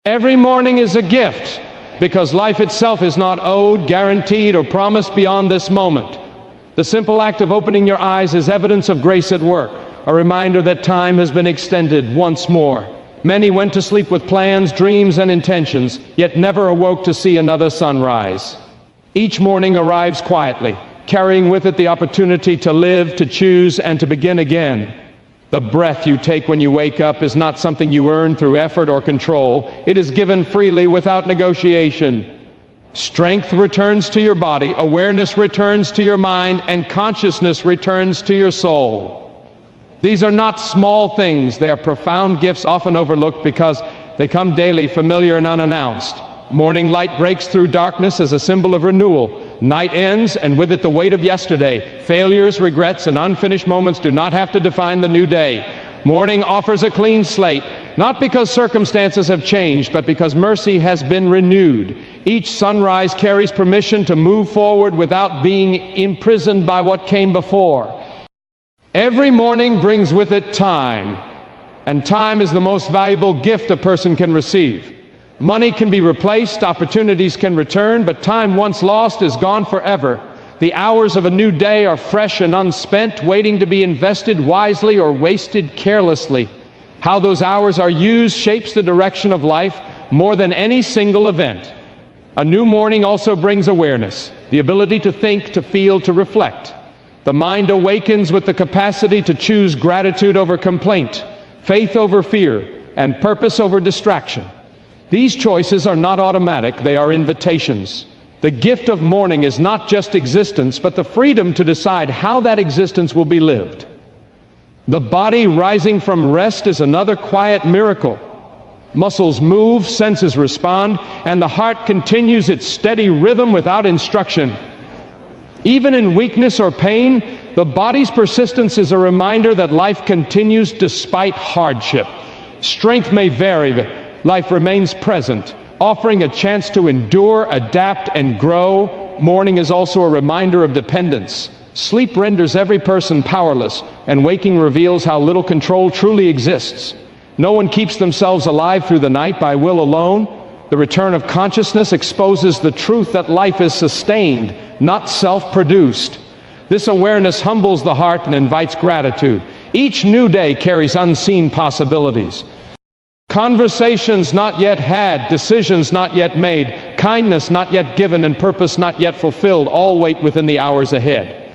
Every morning is a gift, because life itself is not owed, guaranteed, or promised beyond this moment. The simple act of opening your eyes is evidence of grace at work, a reminder that time has been extended once more. Many went to sleep with plans, dreams, and intentions, yet never awoke to see another sunrise. Each morning arrives quietly, carrying with it the opportunity to live, to choose, and to begin again. The breath you take when you wake up is not something you earn through effort or control. It is given freely without negotiation. Strength returns to your body, awareness returns to your mind, and consciousness returns to your soul. These are not small things. They are profound gifts, often overlooked because they come daily, familiar and unannounced. Morning light breaks through darkness as a symbol of renewal. Night ends, and with it the weight of yesterday. Failures, regrets, and unfinished moments do not have to define the new day. Morning offers a clean slate, not because circumstances have changed, but because mercy has been renewed. Each sunrise carries permission to move forward without being imprisoned by what came before. Every morning brings with it time, and time is the most valuable gift a person can receive. Money can be replaced, opportunities can return, but time once lost is gone forever. The hours of a new day are fresh and unspent, waiting to be invested wisely or wasted carelessly. How those hours are used shapes the direction of life more than any single event. A new morning also brings awareness, the ability to think, to feel, to reflect. The mind awakens with the capacity to choose gratitude over complaint, faith over fear, and purpose over distraction. These choices are not automatic, they are invitations. The gift of morning is not just existence, but the freedom to decide how that existence will be lived. The body rising from rest is another quiet miracle. Muscles move, senses respond, and the heart continues its steady rhythm without instruction. Even in weakness or pain, the body's persistence is a reminder that life continues despite hardship. Strength may vary, but life remains present, offering a chance to endure, adapt, and grow. Morning is also a reminder of dependence. Sleep renders every person powerless, and waking reveals how little control truly exists. No one keeps themselves alive through the night by will alone. The return of consciousness exposes the truth that life is sustained, not self-produced. This awareness humbles the heart and invites gratitude. Each new day carries unseen possibilities. Conversations not yet had, decisions not yet made, kindness not yet given, and purpose not yet fulfilled all wait within the hours ahead.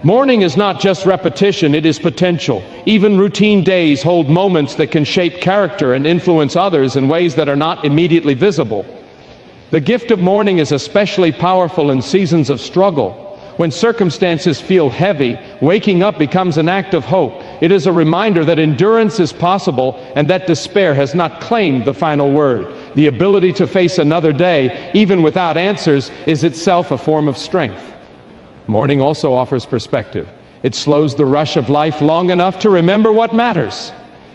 Morning is not just repetition, it is potential. Even routine days hold moments that can shape character and influence others in ways that are not immediately visible. The gift of morning is especially powerful in seasons of struggle. When circumstances feel heavy, waking up becomes an act of hope. It is a reminder that endurance is possible and that despair has not claimed the final word. The ability to face another day, even without answers, is itself a form of strength. Morning also offers perspective. It slows the rush of life long enough to remember what matters.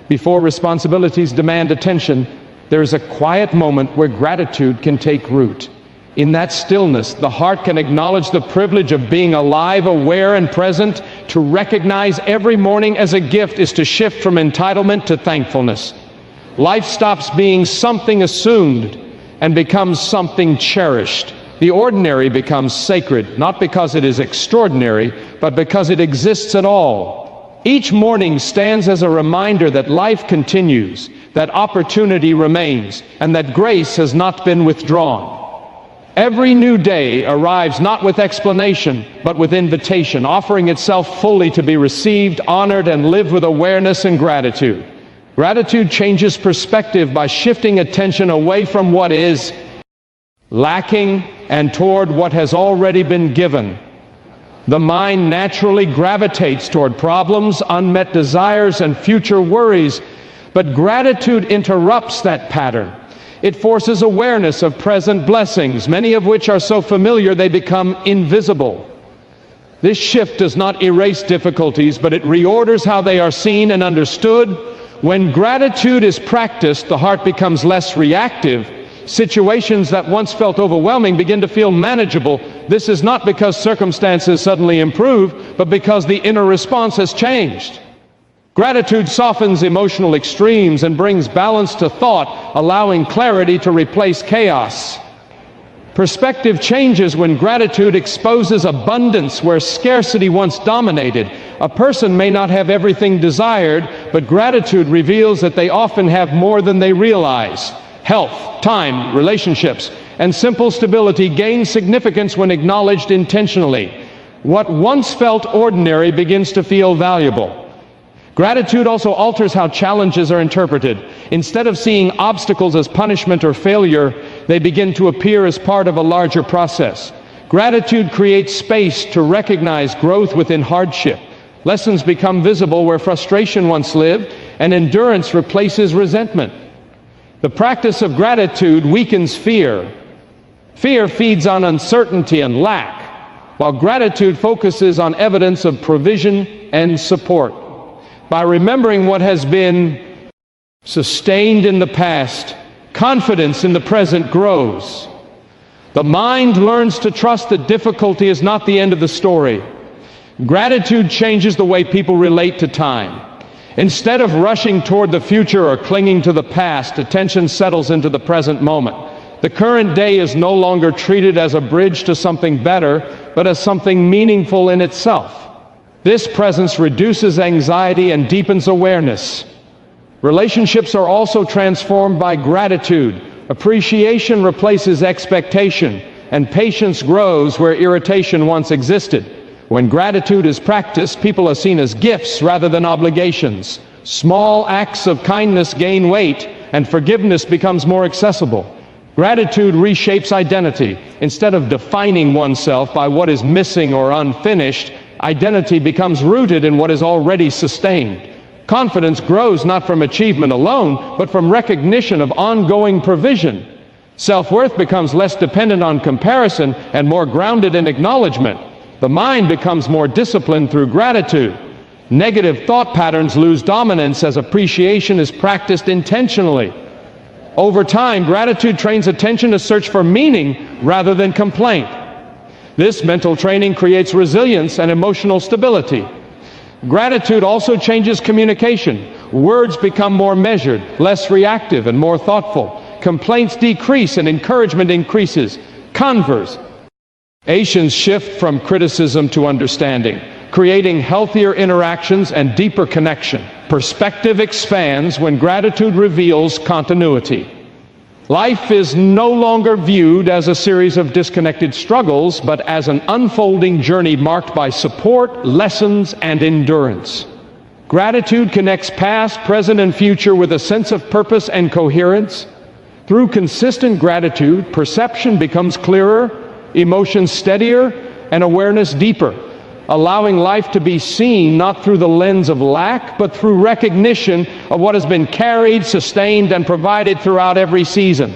Before responsibilities demand attention, there is a quiet moment where gratitude can take root. In that stillness, the heart can acknowledge the privilege of being alive, aware, and present. To recognize every morning as a gift is to shift from entitlement to thankfulness. Life stops being something assumed and becomes something cherished. The ordinary becomes sacred, not because it is extraordinary, but because it exists at all. Each morning stands as a reminder that life continues, that opportunity remains, and that grace has not been withdrawn. Every new day arrives not with explanation, but with invitation, offering itself fully to be received, honored, and lived with awareness and gratitude. Gratitude changes perspective by shifting attention away from what is lacking and toward what has already been given. The mind naturally gravitates toward problems, unmet desires, and future worries, but gratitude interrupts that pattern. It forces awareness of present blessings, many of which are so familiar they become invisible. This shift does not erase difficulties, but it reorders how they are seen and understood. When gratitude is practiced, the heart becomes less reactive. Situations that once felt overwhelming begin to feel manageable. This is not because circumstances suddenly improve, but because the inner response has changed. Gratitude softens emotional extremes and brings balance to thought, allowing clarity to replace chaos. Perspective changes when gratitude exposes abundance where scarcity once dominated. A person may not have everything desired, but gratitude reveals that they often have more than they realize. Health, time, relationships, and simple stability gain significance when acknowledged intentionally. What once felt ordinary begins to feel valuable. Gratitude also alters how challenges are interpreted. Instead of seeing obstacles as punishment or failure, they begin to appear as part of a larger process. Gratitude creates space to recognize growth within hardship. Lessons become visible where frustration once lived, and endurance replaces resentment. The practice of gratitude weakens fear. Fear feeds on uncertainty and lack, while gratitude focuses on evidence of provision and support. By remembering what has been sustained in the past, confidence in the present grows. The mind learns to trust that difficulty is not the end of the story. Gratitude changes the way people relate to time. Instead of rushing toward the future or clinging to the past, attention settles into the present moment. The current day is no longer treated as a bridge to something better, but as something meaningful in itself. This presence reduces anxiety and deepens awareness. Relationships are also transformed by gratitude. Appreciation replaces expectation, and patience grows where irritation once existed. When gratitude is practiced, people are seen as gifts rather than obligations. Small acts of kindness gain weight, and forgiveness becomes more accessible. Gratitude reshapes identity. Instead of defining oneself by what is missing or unfinished, identity becomes rooted in what is already sustained. Confidence grows not from achievement alone, but from recognition of ongoing provision. Self-worth becomes less dependent on comparison and more grounded in acknowledgement. The mind becomes more disciplined through gratitude. Negative thought patterns lose dominance as appreciation is practiced intentionally. Over time, gratitude trains attention to search for meaning rather than complaint. This mental training creates resilience and emotional stability. Gratitude also changes communication. Words become more measured, less reactive, and more thoughtful. Complaints decrease and encouragement increases. Conversation shift from criticism to understanding, creating healthier interactions and deeper connection. Perspective expands when gratitude reveals continuity. Life is no longer viewed as a series of disconnected struggles, but as an unfolding journey marked by support, lessons, and endurance. Gratitude connects past, present, and future with a sense of purpose and coherence. Through consistent gratitude, perception becomes clearer, emotions steadier, and awareness deeper, allowing life to be seen not through the lens of lack, but through recognition of what has been carried, sustained, and provided throughout every season.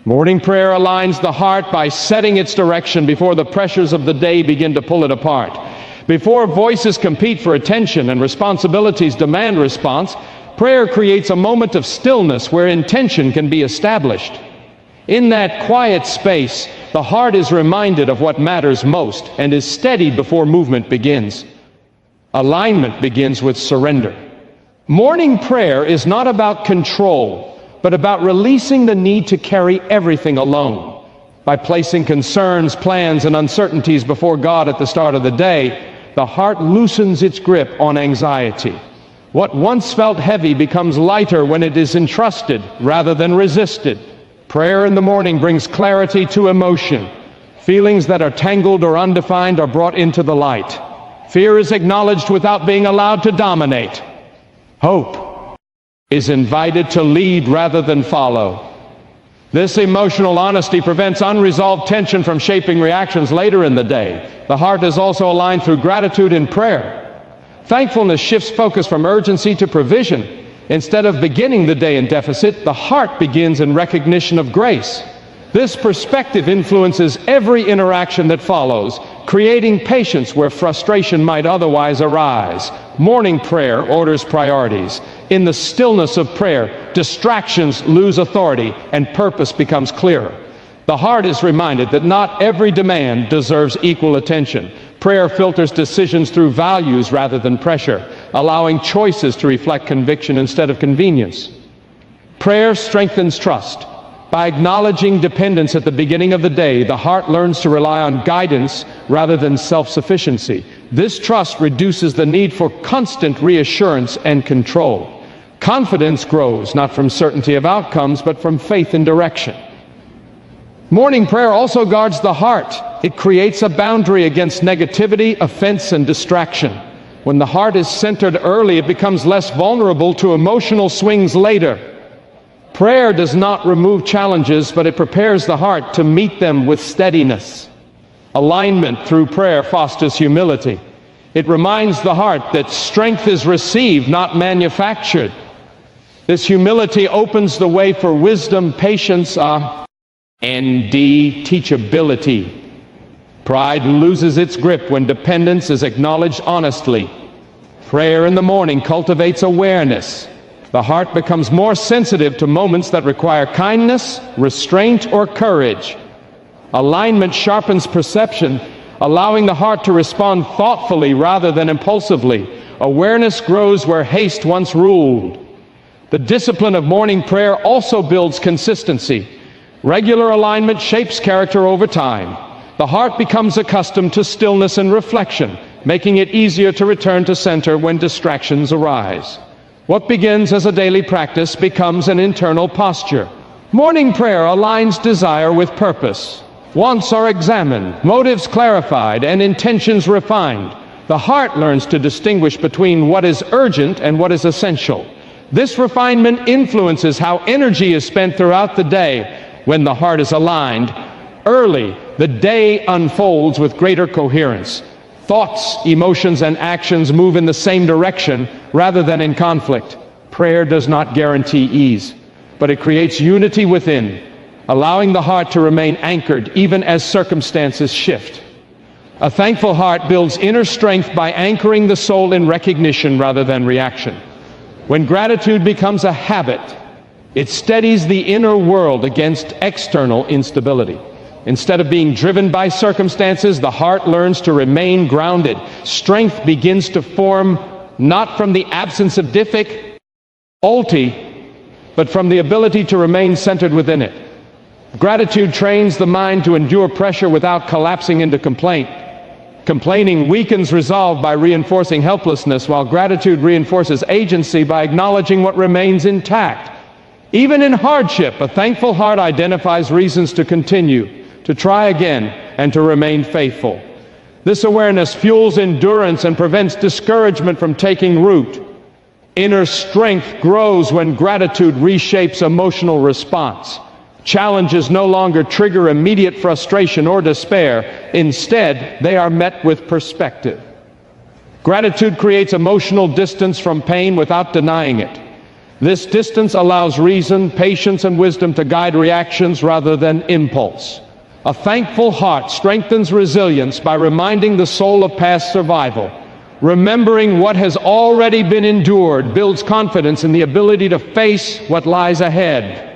Morning prayer aligns the heart by setting its direction before the pressures of the day begin to pull it apart. Before voices compete for attention and responsibilities demand response, prayer creates a moment of stillness where intention can be established. In that quiet space, the heart is reminded of what matters most and is steadied before movement begins. Alignment begins with surrender. Morning prayer is not about control, but about releasing the need to carry everything alone. By placing concerns, plans, and uncertainties before God at the start of the day, the heart loosens its grip on anxiety. What once felt heavy becomes lighter when it is entrusted rather than resisted. Prayer in the morning brings clarity to emotion. Feelings that are tangled or undefined are brought into the light. Fear is acknowledged without being allowed to dominate. Hope is invited to lead rather than follow. This emotional honesty prevents unresolved tension from shaping reactions later in the day. The heart is also aligned through gratitude in prayer. Thankfulness shifts focus from urgency to provision. Instead of beginning the day in deficit, the heart begins in recognition of grace. This perspective influences every interaction that follows, creating patience where frustration might otherwise arise. Morning prayer orders priorities. In the stillness of prayer, distractions lose authority and purpose becomes clearer. The heart is reminded that not every demand deserves equal attention. Prayer filters decisions through values rather than pressure. allowing choices to reflect conviction instead of convenience. Prayer strengthens trust. By acknowledging dependence at the beginning of the day, the heart learns to rely on guidance rather than self-sufficiency. This trust reduces the need for constant reassurance and control. Confidence grows not from certainty of outcomes, but from faith in direction. Morning prayer also guards the heart. It creates a boundary against negativity, offense, and distraction. When the heart is centered early, it becomes less vulnerable to emotional swings later. Prayer does not remove challenges, but it prepares the heart to meet them with steadiness. Alignment through prayer fosters humility. It reminds the heart that strength is received, not manufactured. This humility opens the way for wisdom, patience, and teachability. Pride loses its grip when dependence is acknowledged honestly. Prayer in the morning cultivates awareness. The heart becomes more sensitive to moments that require kindness, restraint, or courage. Alignment sharpens perception, allowing the heart to respond thoughtfully rather than impulsively. Awareness grows where haste once ruled. The discipline of morning prayer also builds consistency. Regular alignment shapes character over time. The heart becomes accustomed to stillness and reflection, making it easier to return to center when distractions arise. What begins as a daily practice becomes an internal posture. Morning prayer aligns desire with purpose. Wants are examined, motives clarified, and intentions refined. The heart learns to distinguish between what is urgent and what is essential. This refinement influences how energy is spent throughout the day. When the heart is aligned early, the day unfolds with greater coherence. Thoughts, emotions, and actions move in the same direction rather than in conflict. Prayer does not guarantee ease, but it creates unity within, allowing the heart to remain anchored even as circumstances shift. A thankful heart builds inner strength by anchoring the soul in recognition rather than reaction. When gratitude becomes a habit, it steadies the inner world against external instability. Instead of being driven by circumstances, the heart learns to remain grounded. Strength begins to form not from the absence of difficulty, but from the ability to remain centered within it. Gratitude trains the mind to endure pressure without collapsing into complaint. Complaining weakens resolve by reinforcing helplessness, while gratitude reinforces agency by acknowledging what remains intact. Even in hardship, a thankful heart identifies reasons to continue, to try again, and to remain faithful. This awareness fuels endurance and prevents discouragement from taking root. Inner strength grows when gratitude reshapes emotional response. Challenges no longer trigger immediate frustration or despair. Instead, they are met with perspective. Gratitude creates emotional distance from pain without denying it. This distance allows reason, patience, and wisdom to guide reactions rather than impulse. A thankful heart strengthens resilience by reminding the soul of past survival. Remembering what has already been endured builds confidence in the ability to face what lies ahead.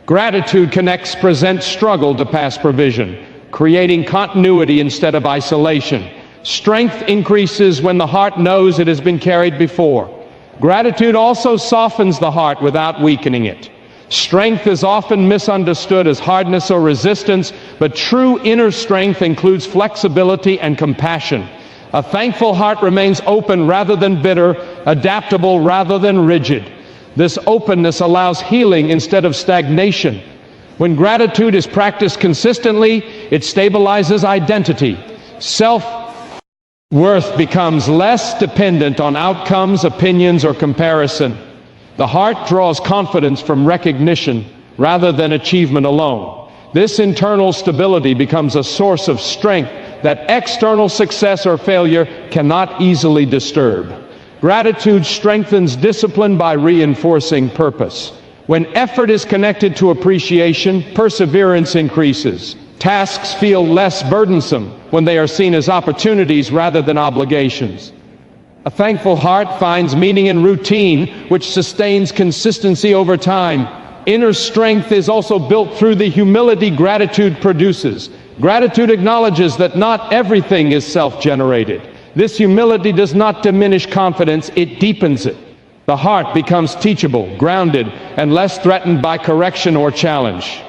Gratitude connects present struggle to past provision, creating continuity instead of isolation. Strength increases when the heart knows it has been carried before. Gratitude also softens the heart without weakening it. Strength is often misunderstood as hardness or resistance, but true inner strength includes flexibility and compassion. A thankful heart remains open rather than bitter, adaptable rather than rigid. This openness allows healing instead of stagnation. When gratitude is practiced consistently, it stabilizes identity. Self-worth becomes less dependent on outcomes, opinions, or comparison. The heart draws confidence from recognition rather than achievement alone. This internal stability becomes a source of strength that external success or failure cannot easily disturb. Gratitude strengthens discipline by reinforcing purpose. When effort is connected to appreciation, perseverance increases. Tasks feel less burdensome when they are seen as opportunities rather than obligations. A thankful heart finds meaning in routine, which sustains consistency over time. Inner strength is also built through the humility gratitude produces. Gratitude acknowledges that not everything is self-generated. This humility does not diminish confidence, it deepens it. The heart becomes teachable, grounded, and less threatened by correction or challenge.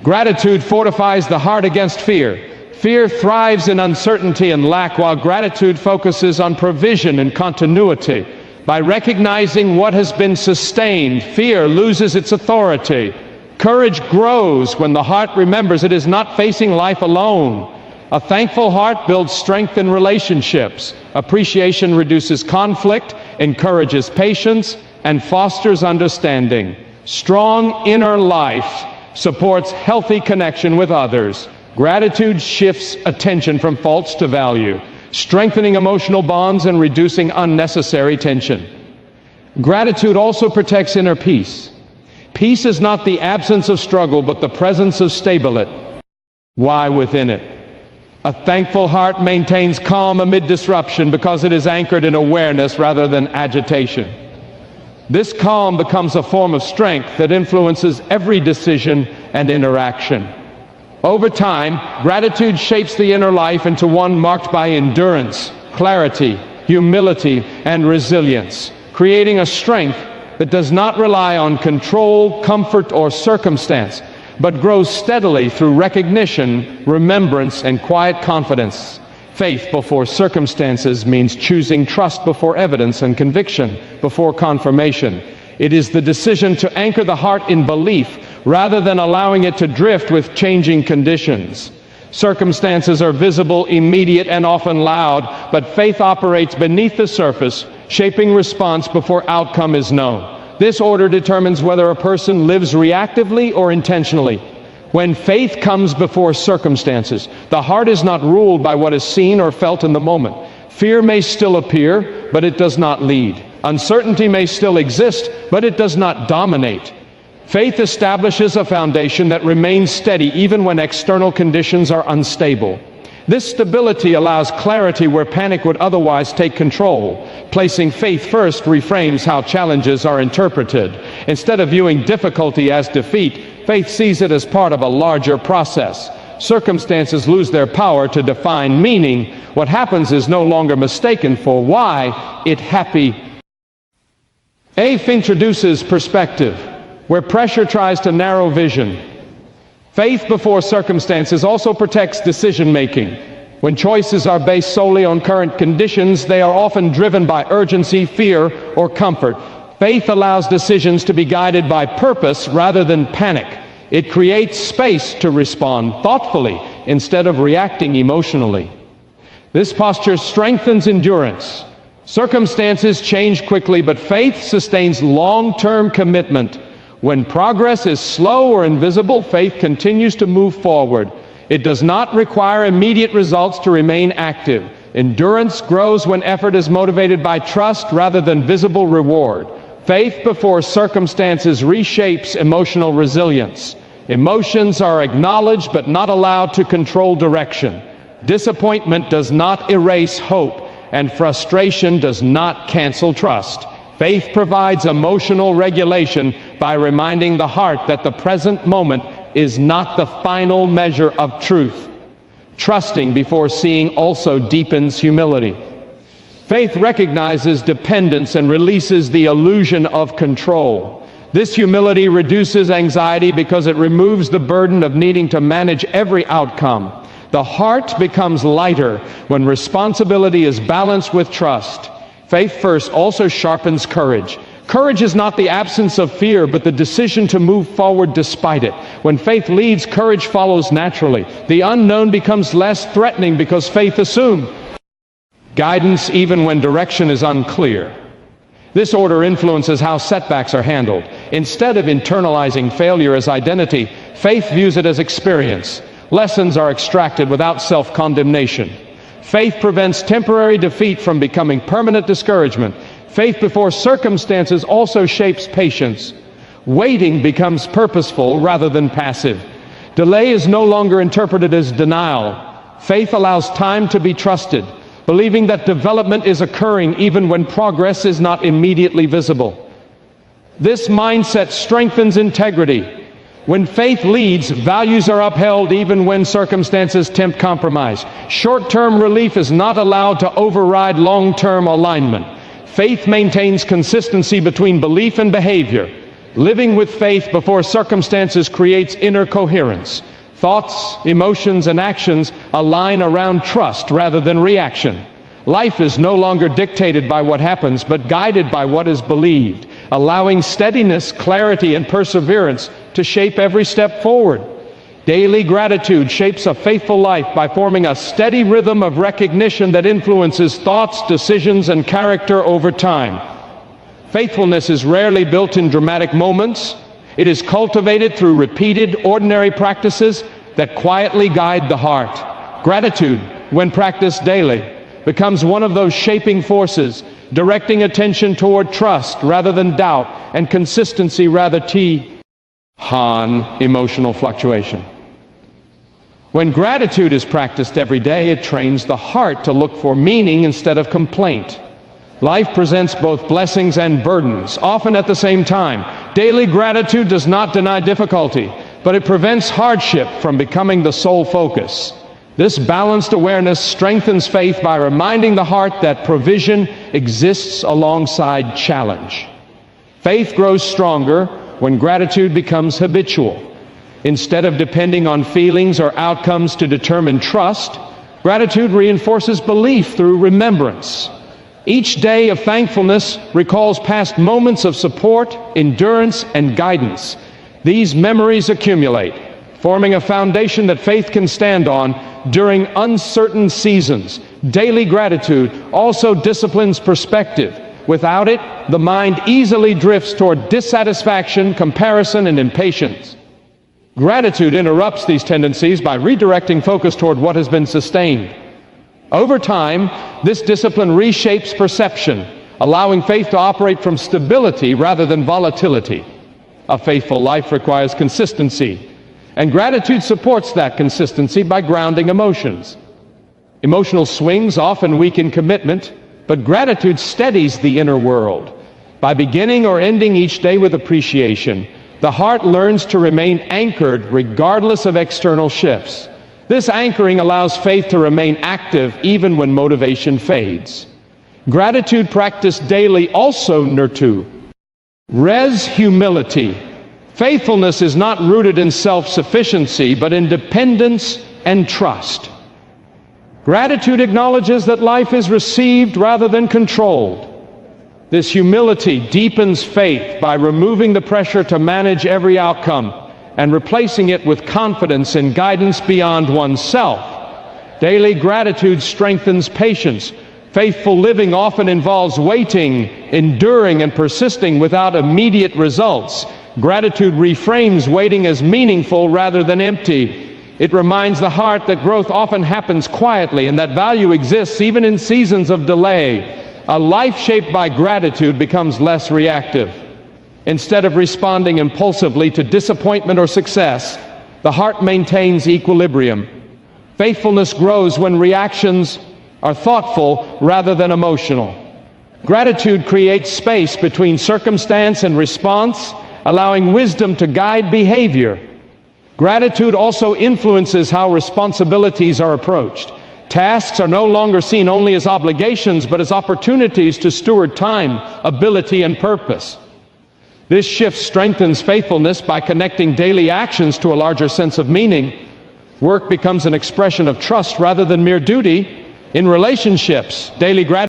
Gratitude fortifies the heart against fear. Fear thrives in uncertainty and lack, while gratitude focuses on provision and continuity. By recognizing what has been sustained, fear loses its authority. Courage grows when the heart remembers it is not facing life alone. A thankful heart builds strength in relationships. Appreciation reduces conflict, encourages patience, and fosters understanding. Strong inner life supports healthy connection with others. Gratitude shifts attention from faults to value, strengthening emotional bonds and reducing unnecessary tension. Gratitude also protects inner peace. Peace is not the absence of struggle, but the presence of stability. Why within it? A thankful heart maintains calm amid disruption because it is anchored in awareness rather than agitation. This calm becomes a form of strength that influences every decision and interaction. Over time, gratitude shapes the inner life into one marked by endurance, clarity, humility, and resilience, creating a strength that does not rely on control, comfort, or circumstance, but grows steadily through recognition, remembrance, and quiet confidence. Faith before circumstances means choosing trust before evidence and conviction before confirmation. It is the decision to anchor the heart in belief rather than allowing it to drift with changing conditions. Circumstances are visible, immediate, and often loud, but faith operates beneath the surface, shaping response before outcome is known. This order determines whether a person lives reactively or intentionally. When faith comes before circumstances, the heart is not ruled by what is seen or felt in the moment. Fear may still appear, but it does not lead. Uncertainty may still exist, but it does not dominate. Faith establishes a foundation that remains steady even when external conditions are unstable. This stability allows clarity where panic would otherwise take control. Placing faith first reframes how challenges are interpreted. Instead of viewing difficulty as defeat, faith sees it as part of a larger process. Circumstances lose their power to define meaning. What happens is no longer mistaken for why it happened. Faith introduces perspective, where pressure tries to narrow vision. Faith before circumstances also protects decision-making. When choices are based solely on current conditions, they are often driven by urgency, fear, or comfort. Faith allows decisions to be guided by purpose rather than panic. It creates space to respond thoughtfully instead of reacting emotionally. This posture strengthens endurance. Circumstances change quickly, but faith sustains long-term commitment. When progress is slow or invisible, faith continues to move forward. It does not require immediate results to remain active. Endurance grows when effort is motivated by trust rather than visible reward. Faith before circumstances reshapes emotional resilience. Emotions are acknowledged but not allowed to control direction. Disappointment does not erase hope, and frustration does not cancel trust. Faith provides emotional regulation by reminding the heart that the present moment is not the final measure of truth. Trusting before seeing also deepens humility. Faith recognizes dependence and releases the illusion of control. This humility reduces anxiety because it removes the burden of needing to manage every outcome. The heart becomes lighter when responsibility is balanced with trust. Faith first also sharpens courage. Courage is not the absence of fear, but the decision to move forward despite it. When faith leads, courage follows naturally. The unknown becomes less threatening because faith assumes guidance even when direction is unclear. This order influences how setbacks are handled. Instead of internalizing failure as identity, faith views it as experience. Lessons are extracted without self-condemnation. Faith prevents temporary defeat from becoming permanent discouragement. Faith before circumstances also shapes patience. Waiting becomes purposeful rather than passive. Delay is no longer interpreted as denial. Faith allows time to be trusted, believing that development is occurring even when progress is not immediately visible. This mindset strengthens integrity. When faith leads, values are upheld even when circumstances tempt compromise. Short-term relief is not allowed to override long-term alignment. Faith maintains consistency between belief and behavior. Living with faith before circumstances creates inner coherence. Thoughts, emotions, and actions align around trust rather than reaction. Life is no longer dictated by what happens, but guided by what is believed, allowing steadiness, clarity, and perseverance to shape every step forward. Daily gratitude shapes a faithful life by forming a steady rhythm of recognition that influences thoughts, decisions, and character over time. Faithfulness is rarely built in dramatic moments. It is cultivated through repeated, ordinary practices that quietly guide the heart. Gratitude, when practiced daily, becomes one of those shaping forces, directing attention toward trust rather than doubt, and consistency rather emotional fluctuation. When gratitude is practiced every day, it trains the heart to look for meaning instead of complaint. Life presents both blessings and burdens, often at the same time. Daily gratitude does not deny difficulty, but it prevents hardship from becoming the sole focus. This balanced awareness strengthens faith by reminding the heart that provision exists alongside challenge. Faith grows stronger when gratitude becomes habitual. Instead of depending on feelings or outcomes to determine trust, gratitude reinforces belief through remembrance. Each day of thankfulness recalls past moments of support, endurance, and guidance. These memories accumulate, forming a foundation that faith can stand on during uncertain seasons. Daily gratitude also disciplines perspective. Without it, the mind easily drifts toward dissatisfaction, comparison, and impatience. Gratitude interrupts these tendencies by redirecting focus toward what has been sustained. Over time, this discipline reshapes perception, allowing faith to operate from stability rather than volatility. A faithful life requires consistency, and gratitude supports that consistency by grounding emotions. Emotional swings often weaken commitment, but gratitude steadies the inner world. By beginning or ending each day with appreciation, the heart learns to remain anchored regardless of external shifts. This anchoring allows faith to remain active even when motivation fades. Gratitude practiced daily also nurtures humility. Faithfulness is not rooted in self-sufficiency, but in dependence and trust. Gratitude acknowledges that life is received rather than controlled. This humility deepens faith by removing the pressure to manage every outcome and replacing it with confidence in guidance beyond oneself. Daily gratitude strengthens patience. Faithful living often involves waiting, enduring, and persisting without immediate results. Gratitude reframes waiting as meaningful rather than empty. It reminds the heart that growth often happens quietly and that value exists even in seasons of delay. A life shaped by gratitude becomes less reactive. Instead of responding impulsively to disappointment or success, the heart maintains equilibrium. Faithfulness grows when reactions are thoughtful rather than emotional. Gratitude creates space between circumstance and response, allowing wisdom to guide behavior. Gratitude also influences how responsibilities are approached. Tasks are no longer seen only as obligations, but as opportunities to steward time, ability, and purpose. This shift strengthens faithfulness by connecting daily actions to a larger sense of meaning. Work becomes an expression of trust rather than mere duty. In relationships, daily gratitude